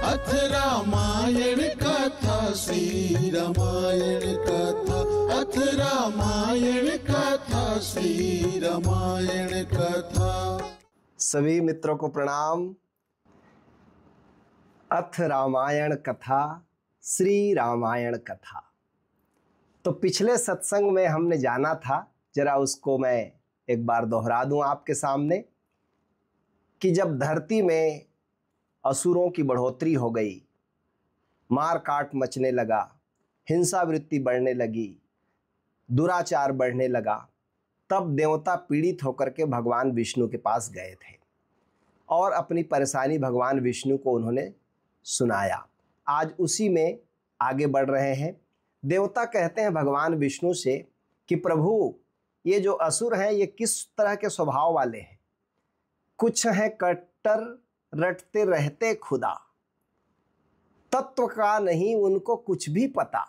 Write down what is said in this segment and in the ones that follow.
अथ रामायण कथा श्री रामायण कथा, अथ रामायण कथा श्री रामायण कथा। सभी मित्रों को प्रणाम। अथ रामायण कथा श्री रामायण कथा। तो पिछले सत्संग में हमने जाना था, जरा उसको मैं एक बार दोहरा दूं आपके सामने, कि जब धरती में असुरों की बढ़ोतरी हो गई, मार काट मचने लगा, हिंसा वृत्ति बढ़ने लगी, दुराचार बढ़ने लगा, तब देवता पीड़ित होकर के भगवान विष्णु के पास गए थे और अपनी परेशानी भगवान विष्णु को उन्होंने सुनाया। आज उसी में आगे बढ़ रहे हैं। देवता कहते हैं भगवान विष्णु से कि प्रभु, ये जो असुर हैं ये किस तरह के स्वभाव वाले हैं? कुछ हैं कट्टर, रटते रहते खुदा, तत्व का नहीं उनको कुछ भी पता,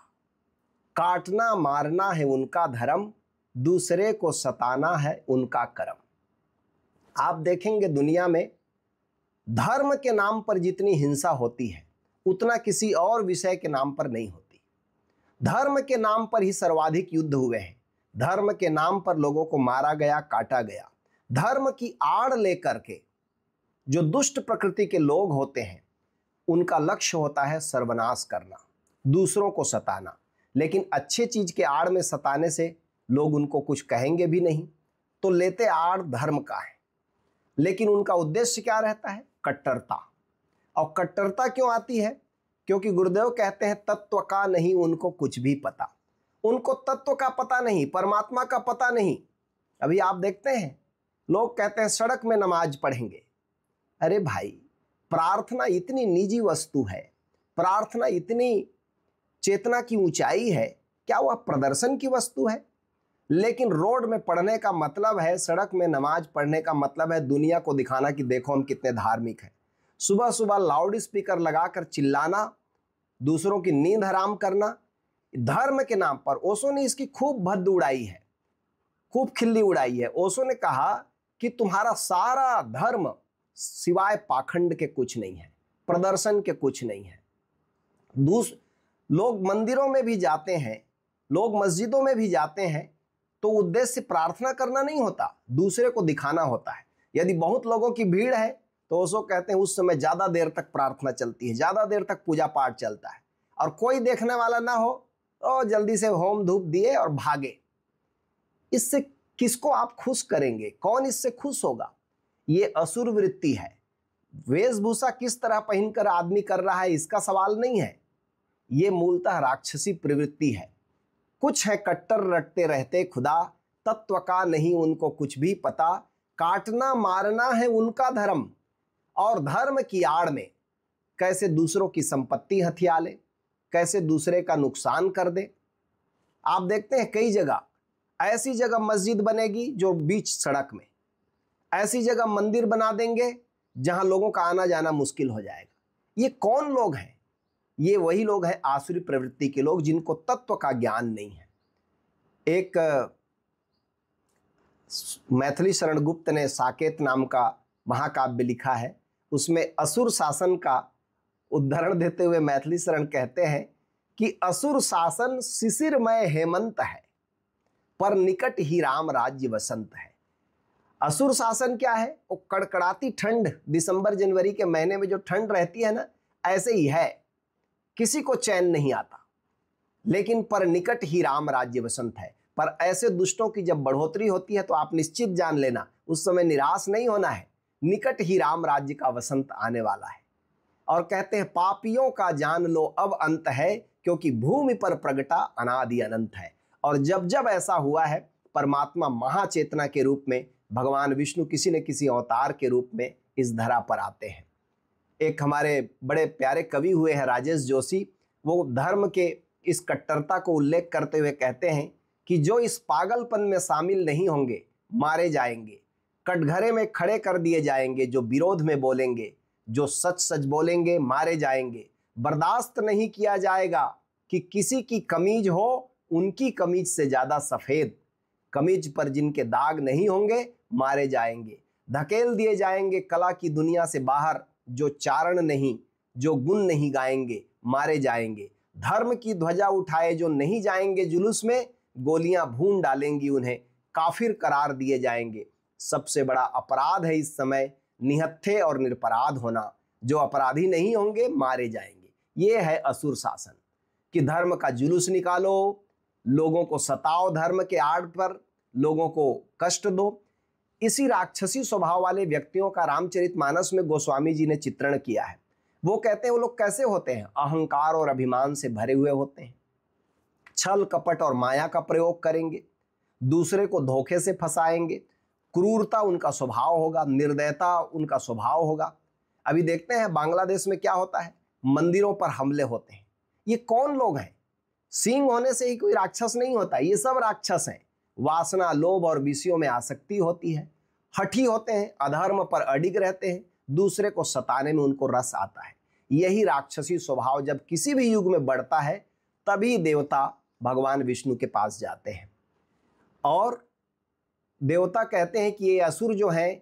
काटना मारना है उनका धर्म, दूसरे को सताना है उनका कर्म। आप देखेंगे दुनिया में धर्म के नाम पर जितनी हिंसा होती है उतना किसी और विषय के नाम पर नहीं होती। धर्म के नाम पर ही सर्वाधिक युद्ध हुए हैं, धर्म के नाम पर लोगों को मारा गया, काटा गया। धर्म की आड़ लेकर के जो दुष्ट प्रकृति के लोग होते हैं उनका लक्ष्य होता है सर्वनाश करना, दूसरों को सताना। लेकिन अच्छे चीज के आड़ में सताने से लोग उनको कुछ कहेंगे भी नहीं, तो लेते आड़ धर्म का है। लेकिन उनका उद्देश्य क्या रहता है? कट्टरता। और कट्टरता क्यों आती है? क्योंकि गुरुदेव कहते हैं तत्व का नहीं उनको कुछ भी पता। उनको तत्व का पता नहीं, परमात्मा का पता नहीं। अभी आप देखते हैं लोग कहते हैं सड़क में नमाज पढ़ेंगे। अरे भाई, प्रार्थना इतनी निजी वस्तु है, प्रार्थना इतनी चेतना की ऊंचाई है, क्या वह प्रदर्शन की वस्तु है? लेकिन रोड में पढ़ने का मतलब है, सड़क में नमाज पढ़ने का मतलब है दुनिया को दिखाना कि देखो हम कितने धार्मिक हैं। सुबह सुबह लाउड स्पीकर लगाकर चिल्लाना, दूसरों की नींद हराम करना, धर्म के नाम पर। ओशो ने इसकी खूब भद्द उड़ाई है, खूब खिल्ली उड़ाई है। ओशो ने कहा कि तुम्हारा सारा धर्म सिवाय पाखंड के कुछ नहीं है, प्रदर्शन के कुछ नहीं है। लोग मंदिरों में भी जाते हैं, लोग मस्जिदों में भी जाते हैं, तो उद्देश्य प्रार्थना करना नहीं होता, दूसरे को दिखाना होता है। यदि बहुत लोगों की भीड़ है तो उसको कहते हैं उस समय ज़्यादा देर तक प्रार्थना चलती है, ज़्यादा देर तक पूजा पाठ चलता है। और कोई देखने वाला ना हो तो जल्दी से होम धूप दिए और भागे। इससे किसको आप खुश करेंगे? कौन इससे खुश होगा? ये असुर वृत्ति है। वेशभूषा किस तरह पहनकर आदमी कर रहा है इसका सवाल नहीं है, ये मूलतः राक्षसी प्रवृत्ति है। कुछ है कट्टर, रटते रहते खुदा, तत्व का नहीं उनको कुछ भी पता, काटना मारना है उनका धर्म, और धर्म की आड़ में कैसे दूसरों की संपत्ति हथिया ले, कैसे दूसरे का नुकसान कर दे। आप देखते हैं कई जगह ऐसी जगह मस्जिद बनेगी जो बीच सड़क में, ऐसी जगह मंदिर बना देंगे जहां लोगों का आना जाना मुश्किल हो जाएगा। ये कौन लोग हैं? ये वही लोग हैं आसुरी प्रवृत्ति के लोग, जिनको तत्व का ज्ञान नहीं है। एक मैथिली शरण गुप्त ने साकेत नाम का महाकाव्य लिखा है, उसमें असुर शासन का उदाहरण देते हुए मैथिली शरण कहते हैं कि असुर शासन शिशिरमय हेमंत है, पर निकट ही राम राज्य वसंत है। असुर शासन क्या है? वो कड़कड़ाती ठंड, दिसंबर जनवरी के महीने में जो ठंड रहती है ना, ऐसे ही है, किसी को चैन नहीं आता। लेकिन पर निकट ही राम राज्य वसंत है। पर ऐसे दुष्टों की जब बढ़ोतरी होती है तो आप निश्चित जान लेना उस समय निराश नहीं होना है, निकट ही राम राज्य का वसंत आने वाला है। और कहते हैं पापियों का जान लो अब अंत है, क्योंकि भूमि पर प्रगटा अनादि अनंत है। और जब जब ऐसा हुआ है, परमात्मा महाचेतना के रूप में भगवान विष्णु किसी न किसी अवतार के रूप में इस धरा पर आते हैं। एक हमारे बड़े प्यारे कवि हुए हैं राजेश जोशी, वो धर्म के इस कट्टरता को उल्लेख करते हुए कहते हैं कि जो इस पागलपन में शामिल नहीं होंगे मारे जाएंगे, कटघरे में खड़े कर दिए जाएंगे। जो विरोध में बोलेंगे, जो सच सच बोलेंगे, मारे जाएंगे। बर्दाश्त नहीं किया जाएगा कि किसी की कमीज हो उनकी कमीज से ज़्यादा सफ़ेद, कमीज पर जिनके दाग नहीं होंगे मारे जाएंगे। धकेल दिए जाएंगे कला की दुनिया से बाहर, जो चारण नहीं, जो गुण नहीं गाएंगे मारे जाएंगे। धर्म की ध्वजा उठाए जो नहीं जाएंगे जुलूस में, गोलियां भून डालेंगी उन्हें, काफिर करार दिए जाएंगे। सबसे बड़ा अपराध है इस समय निहत्थे और निरपराध होना, जो अपराधी नहीं होंगे मारे जाएंगे। ये है असुर शासन कि धर्म का जुलूस निकालो, लोगों को सताओ, धर्म के आड़ पर लोगों को कष्ट दो। इसी राक्षसी स्वभाव वाले व्यक्तियों का रामचरितमानस में गोस्वामी जी ने चित्रण किया है। वो कहते हैं वो लोग कैसे होते हैं, अहंकार और अभिमान से भरे हुए होते हैं, छल कपट और माया का प्रयोग करेंगे, दूसरे को धोखे से फंसाएंगे, क्रूरता उनका स्वभाव होगा, निर्दयता उनका स्वभाव होगा। अभी देखते हैं बांग्लादेश में क्या होता है, मंदिरों पर हमले होते हैं। ये कौन लोग हैं? सींग होने से ही कोई राक्षस नहीं होता, ये सब राक्षस हैं। वासना, लोभ और विषयों में आसक्ति होती है, हठी होते हैं, अधर्म पर अडिग रहते हैं, दूसरे को सताने में उनको रस आता है। यही राक्षसी स्वभाव जब किसी भी युग में बढ़ता है तभी देवता भगवान विष्णु के पास जाते हैं और देवता कहते हैं कि ये असुर जो हैं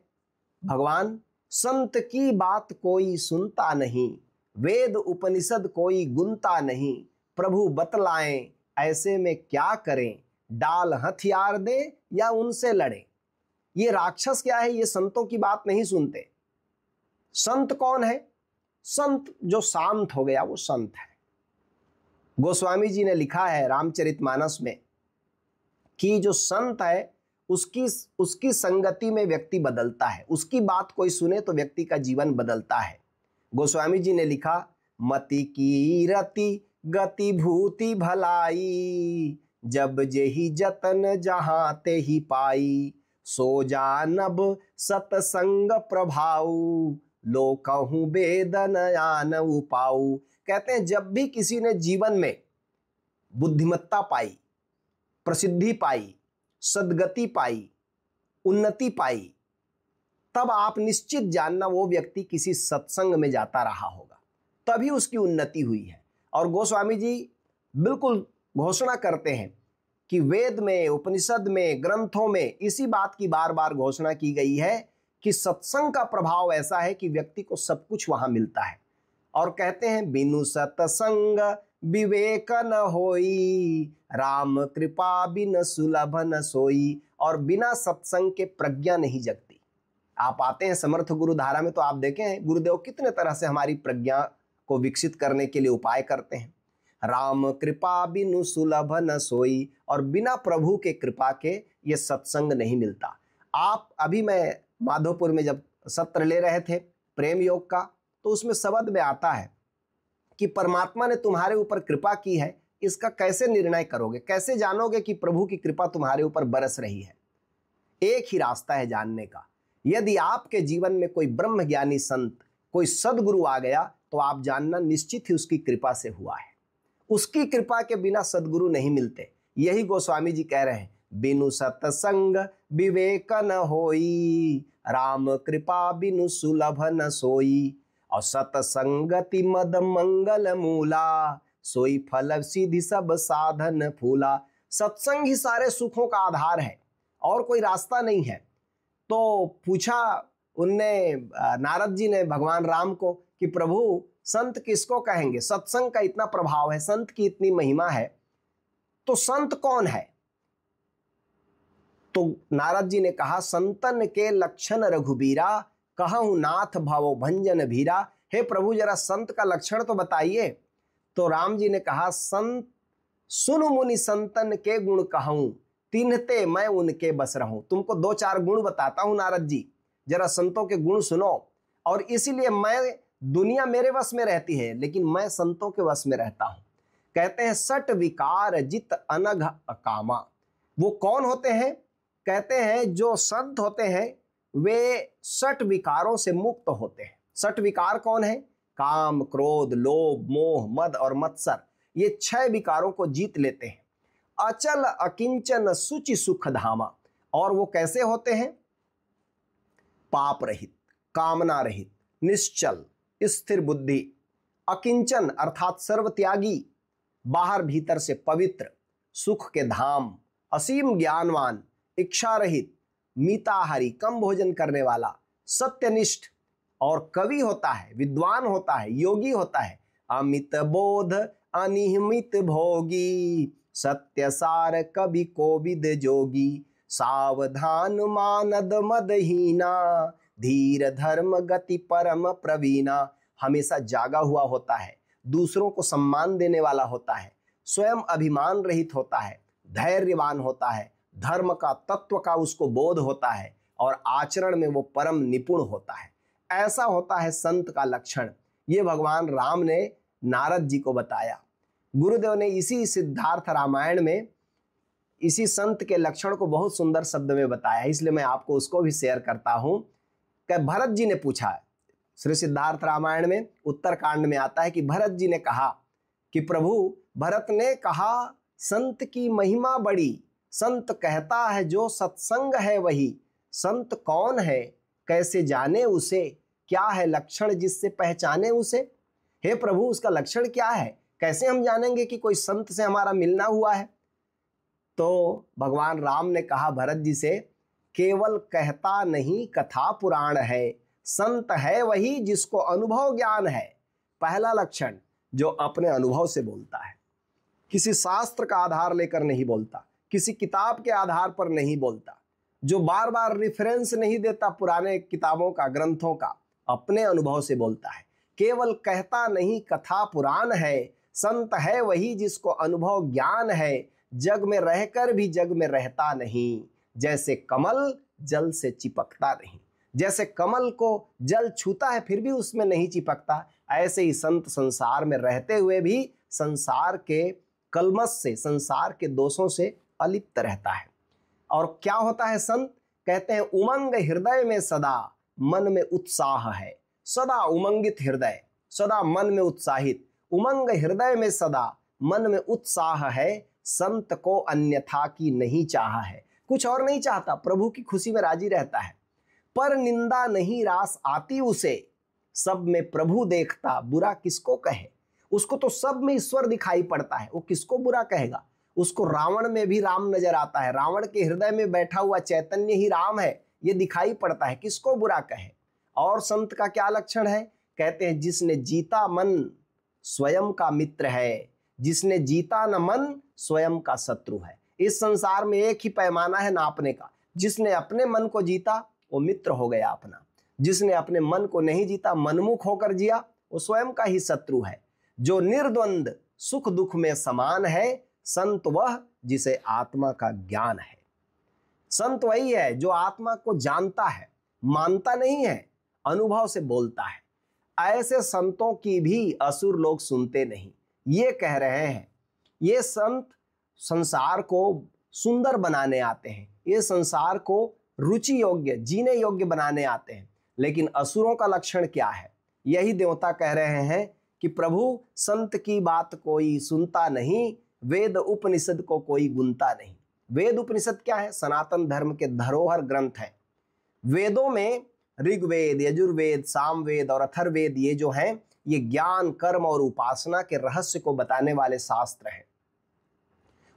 भगवान, संत की बात कोई सुनता नहीं, वेद उपनिषद कोई गुनता नहीं, प्रभु बतलाएं ऐसे में क्या करें, डाल हथियार दे या उनसे लड़े। ये राक्षस क्या है, ये संतों की बात नहीं सुनते। संत कौन है? संत जो शांत हो गया वो संत है। गोस्वामी जी ने लिखा है रामचरितमानस में कि जो संत है उसकी संगति में व्यक्ति बदलता है, उसकी बात कोई सुने तो व्यक्ति का जीवन बदलता है। गोस्वामी जी ने लिखा, मति की रति गति भूति भलाई, जब जेहि जतन जहाँ ते ही पाई, सो जानब सतसंग प्रभाऊ, लो कहूँ वेदन आन उपाऊ। कहते हैं जब भी किसी ने जीवन में बुद्धिमत्ता पाई, प्रसिद्धि पाई, सद्गति पाई, उन्नति पाई, तब आप निश्चित जानना वो व्यक्ति किसी सत्संग में जाता रहा होगा, तभी उसकी उन्नति हुई है। और गोस्वामी जी बिल्कुल घोषणा करते हैं कि वेद में, उपनिषद में, ग्रंथों में इसी बात की बार बार घोषणा की गई है कि सत्संग का प्रभाव ऐसा है कि व्यक्ति को सब कुछ वहां मिलता है। और कहते हैं बिनु सत्संग विवेक न होई, राम कृपा बिन सुलभ न सोई। और बिना सत्संग के प्रज्ञा नहीं जगती। आप आते हैं समर्थ गुरु धारा में तो आप देखें गुरुदेव कितने तरह से हमारी प्रज्ञा को विकसित करने के लिए उपाय करते हैं। राम कृपा बिनु सुलभ न सोई, और बिना प्रभु के कृपा के ये सत्संग नहीं मिलता। आप अभी मैं माधोपुर में जब सत्र ले रहे थे प्रेम योग का, तो उसमें शब्द में आता है कि परमात्मा ने तुम्हारे ऊपर कृपा की है, इसका कैसे निर्णय करोगे, कैसे जानोगे कि प्रभु की कृपा तुम्हारे ऊपर बरस रही है। एक ही रास्ता है जानने का, यदि आपके जीवन में कोई ब्रह्म ज्ञानी संत, कोई सदगुरु आ गया तो आप जानना निश्चित ही उसकी कृपा से हुआ है। उसकी कृपा के बिना सदगुरु नहीं मिलते। यही गोस्वामी जी कह रहे हैं, बिनु सत्संग विवेक न होई, राम कृपा बिनु सुलभ न सोई। और सतसंगति मद मंगल मूला, सोई फल सीधि सब साधन फूला। सत्संग ही सारे सुखों का आधार है और कोई रास्ता नहीं है। तो पूछा उनने, नारद जी ने भगवान राम को कि प्रभु संत किसको कहेंगे, सत्संग का इतना प्रभाव है, संत की इतनी महिमा है, तो संत कौन है? तो नारद जी ने कहा, संतन के लक्षण रघुबीरा, कहूँ नाथ भव भंजन भीरा। हे प्रभु जरा संत का लक्षण तो बताइए। तो राम जी ने कहा, संत सुन मुनि संतन के गुण कहूँ, तिन्हते मैं उनके बस रहूं। तुमको 2-4 गुण बताता हूं नारद जी, जरा संतों के गुण सुनो। और इसीलिए मैं, दुनिया मेरे वश में रहती है लेकिन मैं संतों के वश में रहता हूं। कहते हैं सट विकार जित अनघ अकामा। वो कौन होते हैं? कहते हैं जो संत होते हैं वे सट विकारों से मुक्त होते हैं। सट विकार कौन है? काम, क्रोध, लोभ, मोह, मद और मत्सर, ये 6 विकारों को जीत लेते हैं। अचल अकिंचन सुचि सुख धामा। और वो कैसे होते हैं? पाप रहित, कामना रहित, निश्चल, स्थिर बुद्धि, अकिंचन अर्थात सर्वत्यागी, बाहर भीतर से पवित्र, सुख के धाम, असीम ज्ञानवान, इच्छा रहित, मिताहारी कम भोजन करने वाला, सत्यनिष्ठ, और कवि होता है, विद्वान होता है, योगी होता है। अमित बोध अनिहमित भोगी, सत्य सार कवि कोविद जोगी। सावधान मानद मदहीना, धीर धर्म गति परम प्रवीणा। हमेशा जागा हुआ होता है, दूसरों को सम्मान देने वाला होता है, स्वयं अभिमान रहित होता है, धैर्यवान होता है, धर्म का तत्व का उसको बोध होता है और आचरण में वो परम निपुण होता है। ऐसा होता है संत का लक्षण। ये भगवान राम ने नारद जी को बताया। गुरुदेव ने इसी सिद्धार्थ रामायण में इसी संत के लक्षण को बहुत सुंदर शब्द में बताया, इसलिए मैं आपको उसको भी शेयर करता हूं। कि भरत जी ने पूछा, श्री सिद्धार्थ रामायण में उत्तरकांड में आता है कि भरत जी ने कहा कि प्रभु, भरत ने कहा संत की महिमा बड़ी, संत कहता है जो सत्संग है वही। संत कौन है, कैसे जाने उसे, क्या है लक्षण जिससे पहचाने उसे। हे प्रभु, उसका लक्षण क्या है, कैसे हम जानेंगे कि कोई संत से हमारा मिलना हुआ है। तो भगवान राम ने कहा भरत जी से, केवल कहता नहीं कथा पुराण है, संत है वही जिसको अनुभव ज्ञान है। पहला लक्षण, जो अपने अनुभव से बोलता है, किसी शास्त्र का आधार लेकर नहीं बोलता, किसी किताब के आधार पर नहीं बोलता, जो बार बार रेफरेंस नहीं देता पुराने किताबों का, ग्रंथों का, अपने अनुभव से बोलता है। केवल कहता नहीं कथा पुराण है, संत है वही जिसको अनुभव ज्ञान है। जग में रहकर भी जग में रहता नहीं, जैसे कमल जल से चिपकता नहीं। जैसे कमल को जल छूता है फिर भी उसमें नहीं चिपकता, ऐसे ही संत संसार में रहते हुए भी संसार के कलमश से, संसार के दोषों से अलिप्त रहता है। और क्या होता है संत, कहते हैं उमंग हृदय में सदा, मन में उत्साह है। सदा उमंगित हृदय, सदा मन में उत्साहित, उमंग हृदय में सदा, मन में उत्साह है। संत को अन्यथा की नहीं चाहा है, कुछ और नहीं चाहता, प्रभु की खुशी में राजी रहता है। पर निंदा नहीं रास आती उसे, सब में प्रभु देखता बुरा किसको कहे। उसको तो सब में ईश्वर दिखाई पड़ता है, वो किसको बुरा कहेगा। उसको रावण में भी राम नजर आता है, रावण के हृदय में बैठा हुआ चैतन्य ही राम है, ये दिखाई पड़ता है, किसको बुरा कहे। और संत का क्या लक्षण है, कहते हैं जिसने जीता मन स्वयं का मित्र है, जिसने जीता न मन स्वयं का शत्रु है। इस संसार में एक ही पैमाना है नापने का, जिसने अपने मन को जीता वो मित्र हो गया अपना, जिसने अपने मन को नहीं जीता, मनमुख होकर जिया, वो स्वयं का ही शत्रु है। जो निर्द्वंद सुख दुख में समान है, संत वह जिसे आत्मा का ज्ञान है। संत वही है जो आत्मा को जानता है, मानता नहीं है, अनुभव से बोलता है। ऐसे संतों की भी असुर लोग सुनते नहीं। ये कह रहे हैं ये संत संसार को सुंदर बनाने आते हैं, ये संसार को रुचि योग्य, जीने योग्य बनाने आते हैं। लेकिन असुरों का लक्षण क्या है, यही देवता कह रहे हैं कि प्रभु संत की बात कोई सुनता नहीं, वेद उपनिषद को कोई गुनता नहीं। वेद उपनिषद क्या है, सनातन धर्म के धरोहर ग्रंथ हैं। वेदों में ऋग्वेद, यजुर्वेद, सामवेद और अथर्ववेद, ये जो हैं ये ज्ञान, कर्म और उपासना के रहस्य को बताने वाले शास्त्र हैं।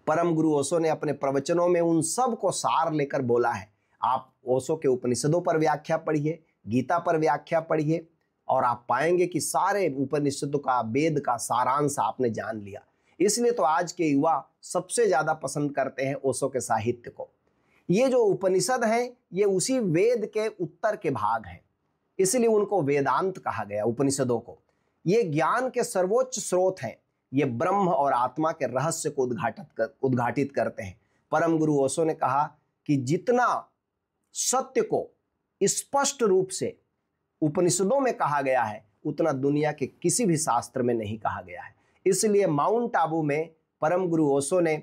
परम गुरु ओशो ने अपने प्रवचनों में उन सब को सार लेकर बोला है। आप ओशो के उपनिषदों पर व्याख्या पढ़िए, गीता पर व्याख्या पढ़िए और आप पाएंगे कि सारे उपनिषदों का, वेद का सारांश आपने जान लिया। इसलिए तो आज के युवा सबसे ज्यादा पसंद करते हैं ओशो के साहित्य को। ये जो उपनिषद हैं ये उसी वेद के उत्तर के भाग हैं, इसलिए उनको वेदांत कहा गया उपनिषदों को। ये ज्ञान के सर्वोच्च स्रोत हैं, ये ब्रह्म और आत्मा के रहस्य को उद्घाटित करते हैं। परम गुरु ओशो ने कहा कि जितना सत्य को स्पष्ट रूप से उपनिषदों में कहा गया है उतना दुनिया के किसी भी शास्त्र में नहीं कहा गया है। इसलिए माउंट आबू में परम गुरु ओशो ने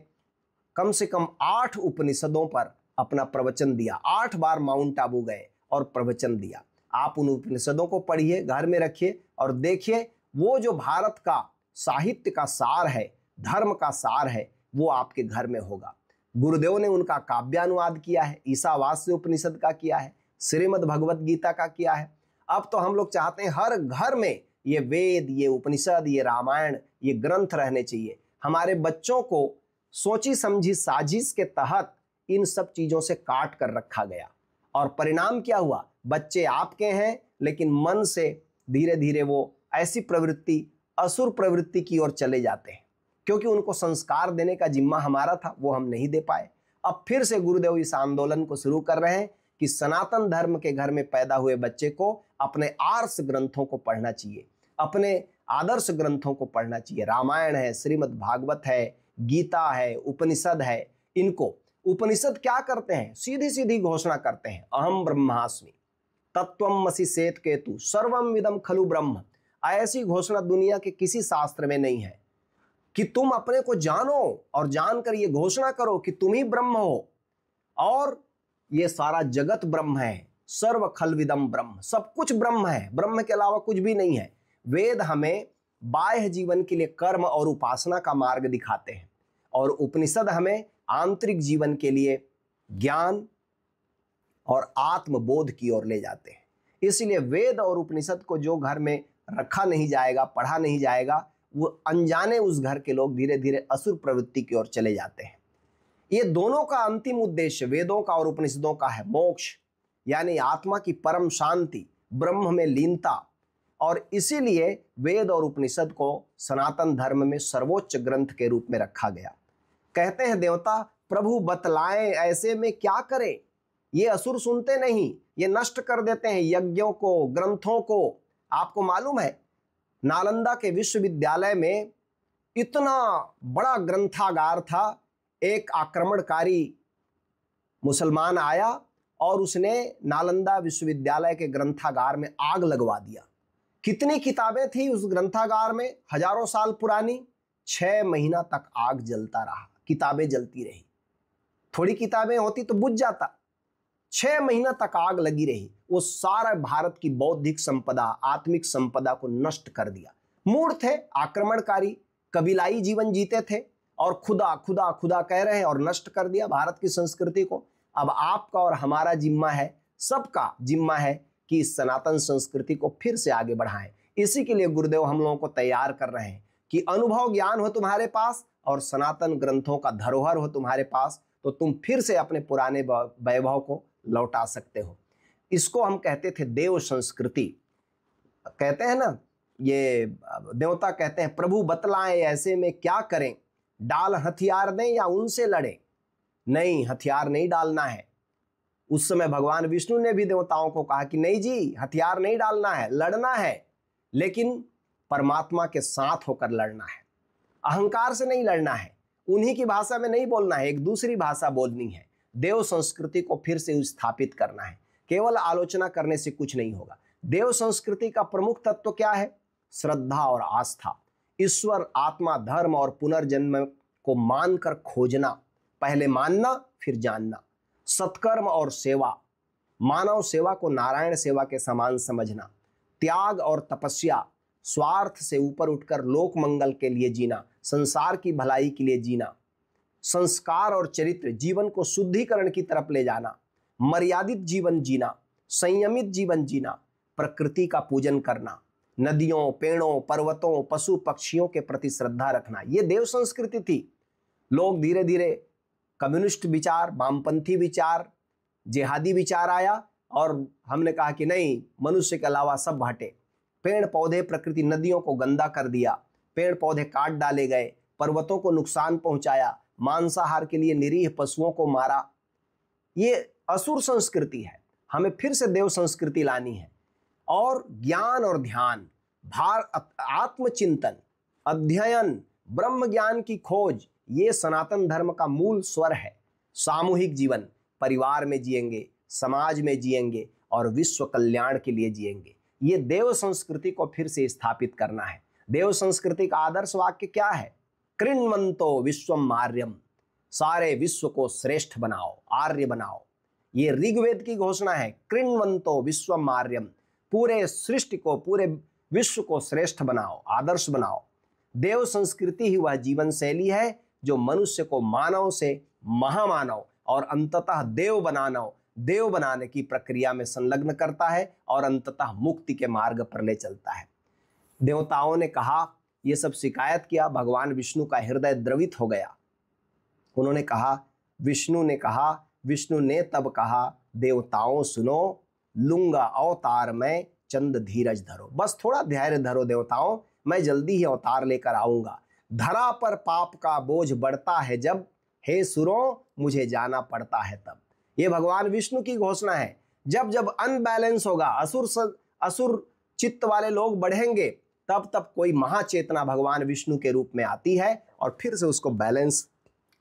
कम से कम 8 उपनिषदों पर अपना प्रवचन दिया। 8 बार माउंट आबू गए और प्रवचन दिया। आप उन उपनिषदों को पढ़िए, घर में रखिए और देखिए वो जो भारत का साहित्य का सार है, धर्म का सार है, वो आपके घर में होगा। गुरुदेव ने उनका काव्यानुवाद किया है, ईशावास्य उपनिषद का किया है, श्रीमद् भगवत गीता का किया है। अब तो हम लोग चाहते हैं हर घर में ये वेद, ये उपनिषद, ये रामायण, ये ग्रंथ रहने चाहिए। हमारे बच्चों को सोची समझी साजिश के तहत इन सब चीजों से काट कर रखा गया और परिणाम क्या हुआ, बच्चे आपके हैं, लेकिन मन से धीरे धीरे वो ऐसी प्रवृत्ति, असुर प्रवृत्ति की ओर चले जाते हैं, क्योंकि उनको संस्कार देने का जिम्मा हमारा था, वो हम नहीं दे पाए। अब फिर से गुरुदेव इस आंदोलन को शुरू कर रहे हैं कि सनातन धर्म के घर में पैदा हुए बच्चे को अपने आर्ष ग्रंथों को पढ़ना चाहिए, अपने आदर्श ग्रंथों को पढ़ना चाहिए। रामायण है, श्रीमद् भागवत है, गीता है, उपनिषद है। इनको उपनिषद क्या करते हैं? सीधी सीधी घोषणा करते हैं, अहम ब्रह्मास्मि तत्त्वमसि श्वेत केतु सर्वम इदं खलु ब्रह्म। ऐसी घोषणा दुनिया के किसी शास्त्र में नहीं है कि तुम अपने को जानो और जानकर ये घोषणा करो कि तुम ही ब्रह्म हो और ये सारा जगत ब्रह्म है। सर्व खलविदम ब्रह्म, सब कुछ ब्रह्म है, ब्रह्म के अलावा कुछ भी नहीं है। वेद हमें बाह्य जीवन के लिए कर्म और उपासना का मार्ग दिखाते हैं और उपनिषद हमें आंतरिक जीवन के लिए ज्ञान और आत्मबोध की ओर ले जाते हैं। इसलिए वेद और उपनिषद को जो घर में रखा नहीं जाएगा, पढ़ा नहीं जाएगा, वो अनजाने उस घर के लोग धीरे धीरे असुर प्रवृत्ति की ओर चले जाते हैं। ये दोनों का अंतिम उद्देश्य वेदों का और उपनिषदों का है मोक्ष, यानी आत्मा की परम शांति, ब्रह्म में लीनता। और इसीलिए वेद और उपनिषद को सनातन धर्म में सर्वोच्च ग्रंथ के रूप में रखा गया। कहते हैं देवता, प्रभु बतलाएं ऐसे में क्या करें। ये असुर सुनते नहीं, ये नष्ट कर देते हैं यज्ञों को, ग्रंथों को। आपको मालूम है नालंदा के विश्वविद्यालय में इतना बड़ा ग्रंथागार था, एक आक्रमणकारी मुसलमान आया और उसने नालंदा विश्वविद्यालय के ग्रंथागार में आग लगवा दिया। कितनी किताबें थी उस ग्रंथागार में, हजारों साल पुरानी। 6 महीना तक आग जलता रहा, किताबें जलती रही। थोड़ी किताबें होती तो बुझ जाता, 6 महीना तक आग लगी रही। वो सारा भारत की बौद्धिक संपदा, आत्मिक संपदा को नष्ट कर दिया। मूढ़ थे, आक्रमणकारी, कबीलाई जीवन जीते थे और खुदा खुदा खुदा कह रहे हैं और नष्ट कर दिया भारत की संस्कृति को। अब आपका और हमारा जिम्मा है, सबका जिम्मा है कि इस सनातन संस्कृति को फिर से आगे बढ़ाएं। इसी के लिए गुरुदेव हम लोगों को तैयार कर रहे हैं कि अनुभव ज्ञान हो तुम्हारे पास और सनातन ग्रंथों का धरोहर हो तुम्हारे पास, तो तुम फिर से अपने पुराने वैभव को लौटा सकते हो। इसको हम कहते थे देव संस्कृति। कहते हैं ना, ये देवता कहते हैं प्रभु बतलाएं ऐसे में क्या करें, डाल हथियार दें या उनसे लड़ें। नहीं, हथियार नहीं डालना है। उस समय भगवान विष्णु ने भी देवताओं को कहा कि नहीं जी, हथियार नहीं डालना है, लड़ना है, लेकिन परमात्मा के साथ होकर लड़ना है। अहंकार से नहीं लड़ना है, उन्हीं की भाषा में नहीं बोलना है, एक दूसरी भाषा बोलनी है। देव संस्कृति को फिर से स्थापित करना है। केवल आलोचना करने से कुछ नहीं होगा। देव संस्कृति का प्रमुख तत्व क्या है? श्रद्धा और आस्था। ईश्वर, आत्मा, धर्म और पुनर्जन्म को मानकर खोजना, पहले मानना फिर जानना। सत्कर्म और सेवा, मानव सेवा को नारायण सेवा के समान समझना। त्याग और तपस्या, स्वार्थ से ऊपर उठकर लोक मंगल के लिए जीना, संसार की भलाई के लिए जीना। संस्कार और चरित्र, जीवन को शुद्धिकरण की तरफ ले जाना। मर्यादित जीवन जीना, संयमित जीवन जीना। प्रकृति का पूजन करना, नदियों, पेड़ों, पर्वतों, पशु पक्षियों के प्रति श्रद्धा रखना, ये देव संस्कृति थी। लोग धीरे धीरे कम्युनिस्ट विचार, वामपंथी विचार, जिहादी विचार आया और हमने कहा कि नहीं, मनुष्य के अलावा सब हटे। पेड़ पौधे, प्रकृति, नदियों को गंदा कर दिया, पेड़ पौधे काट डाले गए, पर्वतों को नुकसान पहुंचाया, मांसाहार के लिए निरीह पशुओं को मारा। ये असुर संस्कृति है। हमें फिर से देव संस्कृति लानी है। और ज्ञान और ध्यान, आत्मचिंतन, अध्ययन, ब्रह्म ज्ञान की खोज, ये सनातन धर्म का मूल स्वर है। सामूहिक जीवन, परिवार में जिएंगे, समाज में जिएंगे और विश्व कल्याण के लिए जिएंगे। ये देव संस्कृति को फिर से स्थापित करना है। देव संस्कृति का आदर्श वाक्य क्या है? कृण्वन्तो विश्वम आर्यम, सारे विश्व को श्रेष्ठ बनाओ, आर्य बनाओ। ये ऋग्वेद की घोषणा है। कृण्वन्तो विश्वम आर्यम, पूरे सृष्टि को, पूरे विश्व को श्रेष्ठ बनाओ, आदर्श बनाओ। देव संस्कृति ही वह जीवन शैली है जो मनुष्य को मानव से महामानव और अंततः देव बनाने की प्रक्रिया में संलग्न करता है और अंततः मुक्ति के मार्ग पर ले चलता है। देवताओं ने कहा, ये सब शिकायत किया, भगवान विष्णु का हृदय द्रवित हो गया। उन्होंने कहा, विष्णु ने तब कहा, देवताओं सुनो, लूंगा अवतार मैं चंद धीरज धरो, बस थोड़ा धैर्य धरो देवताओं, मैं जल्दी ही अवतार लेकर आऊंगा। धरा पर पाप का बोझ बढ़ता है जब, हे सुरों मुझे जाना पड़ता है तब। ये भगवान विष्णु की घोषणा है। जब जब अनबैलेंस होगा, असुर चित्त वाले लोग बढ़ेंगे, तब तब कोई महाचेतना भगवान विष्णु के रूप में आती है और फिर से उसको बैलेंस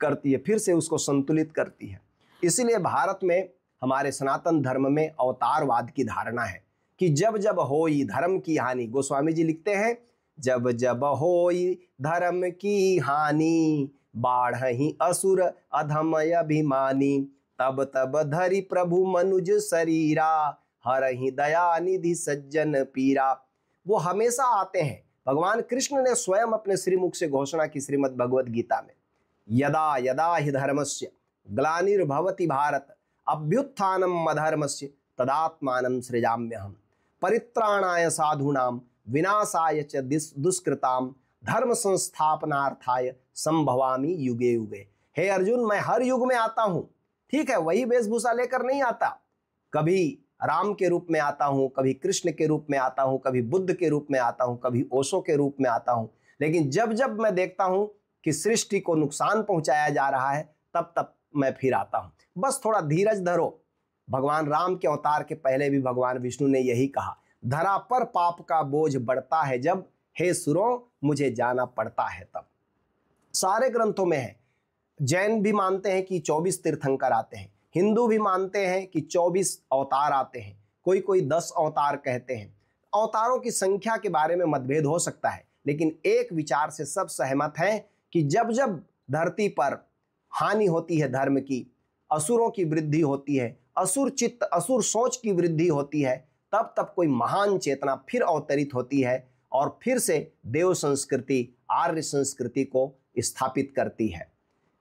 करती है, फिर से उसको संतुलित करती है। इसीलिए भारत में, हमारे सनातन धर्म में अवतारवाद की धारणा है कि जब जब होई धर्म की हानि, गोस्वामी जी लिखते हैं, जब जब होई धर्म की हानि, बाढ़हि असुर अधम अभिमानी, तब तब धरि प्रभु मनुज शरीरा, हरहि दया निधि सज्जन पीरा। वो हमेशा आते हैं। भगवान कृष्ण ने स्वयं अपने श्रीमुख से घोषणा की श्रीमद् भगवद गीता में, यदा यदा हि धर्मस्य ग्लानिर्भवति भारत, अभ्युत्थानम अधर्मस्य तदात्मानं सृजाम्यहम्, परित्राणाय साधूनां विनाशाय च दुष्कृतां, धर्म संस्थापनार्थाय संभवामि युगे युगे। हे अर्जुन, मैं हर युग में आता हूँ। ठीक है, वही वेशभूषा लेकर नहीं आता, कभी राम के रूप में आता हूँ, कभी कृष्ण के रूप में आता हूँ, कभी बुद्ध के रूप में आता हूँ, कभी ओशो के रूप में आता हूँ, लेकिन जब जब मैं देखता हूँ कि सृष्टि को नुकसान पहुंचाया जा रहा है, तब तब मैं फिर आता हूँ। बस थोड़ा धीरज धरो। भगवान राम के अवतार के पहले भी भगवान विष्णु ने यही कहा, धरा पर पाप का बोझ बढ़ता है जब, हे सुरों मुझे जाना पड़ता है तब। सारे ग्रंथों में है। जैन भी मानते हैं कि 24 तीर्थंकर आते हैं, हिंदू भी मानते हैं कि 24 अवतार आते हैं, कोई कोई 10 अवतार कहते हैं। अवतारों की संख्या के बारे में मतभेद हो सकता है, लेकिन एक विचार से सब सहमत हैं कि जब जब धरती पर हानि होती है धर्म की, असुरों की वृद्धि होती है, असुर चित्त असुर सोच की वृद्धि होती है, तब तब कोई महान चेतना फिर अवतरित होती है और फिर से देव संस्कृति, आर्य संस्कृति को स्थापित करती है।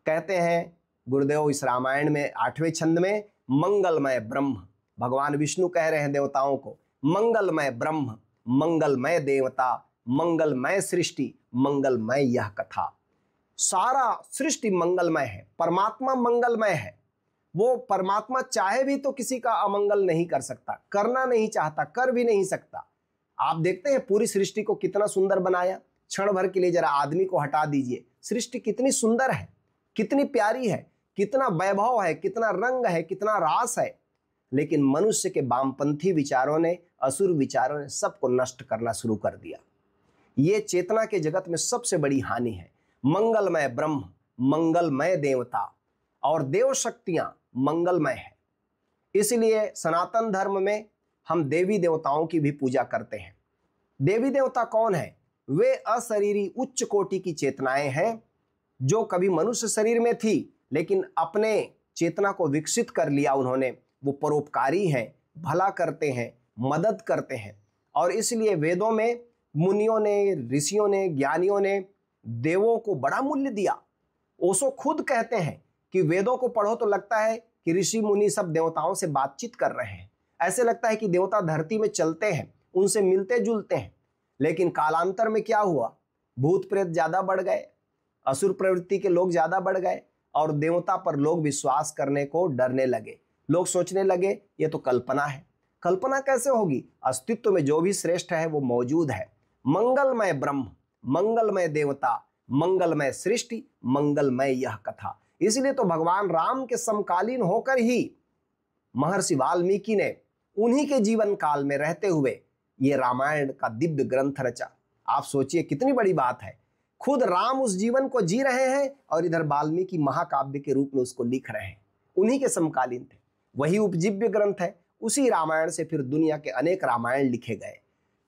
कहते हैं गुरुदेव इस रामायण में 8वें छंद में, मंगलमय ब्रह्म, भगवान विष्णु कह रहे हैं देवताओं को, मंगलमय ब्रह्म, मंगलमय देवता, मंगलमय सृष्टि, मंगलमय यह कथा। सारा सृष्टि मंगलमय है, परमात्मा मंगलमय है। वो परमात्मा चाहे भी तो किसी का अमंगल नहीं कर सकता, करना नहीं चाहता, कर भी नहीं सकता। आप देखते हैं पूरी सृष्टि को कितना सुंदर बनाया। क्षण भर के लिए जरा आदमी को हटा दीजिए, सृष्टि कितनी सुंदर है, कितनी प्यारी है, कितना वैभव है, कितना रंग है, कितना रास है। लेकिन मनुष्य के वामपंथी विचारों ने, असुर विचारों ने सबको नष्ट करना शुरू कर दिया। ये चेतना के जगत में सबसे बड़ी हानि है। मंगलमय ब्रह्म, मंगलमय देवता और देव शक्तियां मंगलमय है। इसलिए सनातन धर्म में हम देवी देवताओं की भी पूजा करते हैं। देवी देवता कौन है? वे अशरीरी उच्च कोटि की चेतनाएं हैं जो कभी मनुष्य शरीर में थी, लेकिन अपने चेतना को विकसित कर लिया उन्होंने। वो परोपकारी हैं, भला करते हैं, मदद करते हैं। और इसलिए वेदों में मुनियों ने, ऋषियों ने, ज्ञानियों ने देवों को बड़ा मूल्य दिया। ओशो खुद कहते हैं कि वेदों को पढ़ो तो लगता है कि ऋषि मुनि सब देवताओं से बातचीत कर रहे हैं, ऐसे लगता है कि देवता धरती में चलते हैं, उनसे मिलते जुलते हैं। लेकिन कालांतर में क्या हुआ? भूत प्रेत ज्यादा बढ़ गए, असुर प्रवृत्ति के लोग ज्यादा बढ़ गए और देवता पर लोग विश्वास करने को डरने लगे। लोग सोचने लगे ये तो कल्पना है। कल्पना कैसे होगी? अस्तित्व में जो भी श्रेष्ठ है वो मौजूद है। मंगलमय ब्रह्म, मंगलमय देवता, मंगलमय सृष्टि, मंगलमय यह कथा। इसलिए तो भगवान राम के समकालीन होकर ही महर्षि वाल्मीकि ने उन्हीं के जीवन काल में रहते हुए ये रामायण का दिव्य ग्रंथ रचा। आप सोचिए कितनी बड़ी बात है। खुद राम उस जीवन को जी रहे हैं और इधर वाल्मीकि महाकाव्य के रूप में उसको लिख रहे हैं। उन्हीं के समकालीन थे, वही उपजीव्य ग्रंथ है। उसी रामायण से फिर दुनिया के अनेक रामायण लिखे गए।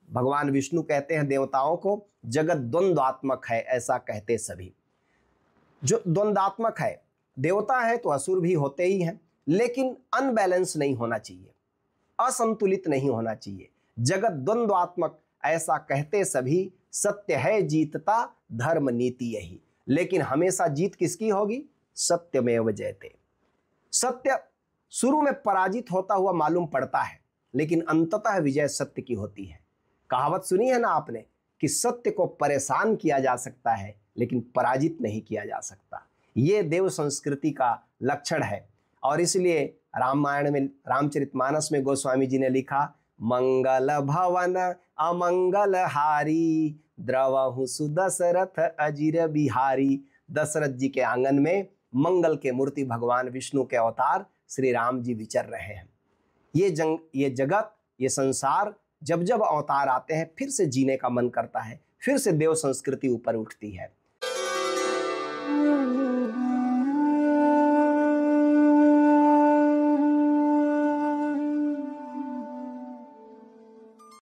भगवान विष्णु कहते हैं देवताओं को, जगत द्वंद्वात्मक है, ऐसा कहते सभी। जो द्वंद्वात्मक है, देवता है तो असुर भी होते ही हैं, लेकिन अनबैलेंस नहीं होना चाहिए, असंतुलित नहीं होना चाहिए। जगत द्वंद्वात्मक ऐसा कहते सभी, सत्य है जीतता धर्म नीति यही। लेकिन हमेशा जीत किसकी होगी? सत्यमेव जयते। सत्य शुरू में पराजित होता हुआ मालूम पड़ता है, लेकिन अंततः विजय सत्य की होती है। कहावत सुनी है ना आपने कि सत्य को परेशान किया जा सकता है लेकिन पराजित नहीं किया जा सकता। ये देव संस्कृति का लक्षण है। और इसलिए रामायण में, रामचरितमानस में गोस्वामी जी ने लिखा, मंगल भवन अमंगल हारी, द्रवहु सुदशरथ अजिर बिहारी। दशरथ जी के आंगन में मंगल के मूर्ति भगवान विष्णु के अवतार श्री राम जी विचर रहे हैं। ये जगत, ये संसार जब जब अवतार आते हैं फिर से जीने का मन करता है, फिर से देव संस्कृति ऊपर उठती है।